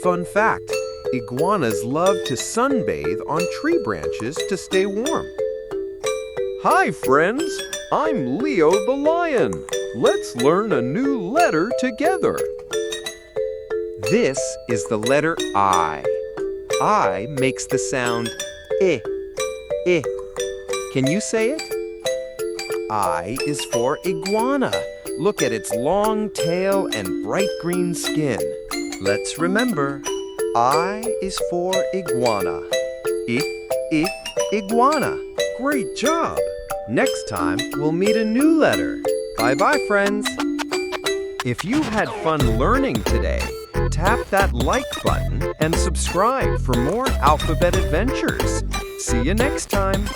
Fun fact, iguanas love to sunbathe on tree branches to stay warm. Hi friends, I'm Leo the lion. Let's learn a new letter together. This is the letter I. I makes the sound I. I. Can you say it? I is for iguana. Look at its long tail and bright green skin. Let's remember, I is for iguana. Iguana. Great job! Next time, we'll meet a new letter. Bye-bye, friends. If you had fun learning today, tap that like button and subscribe for more alphabet adventures. See you next time.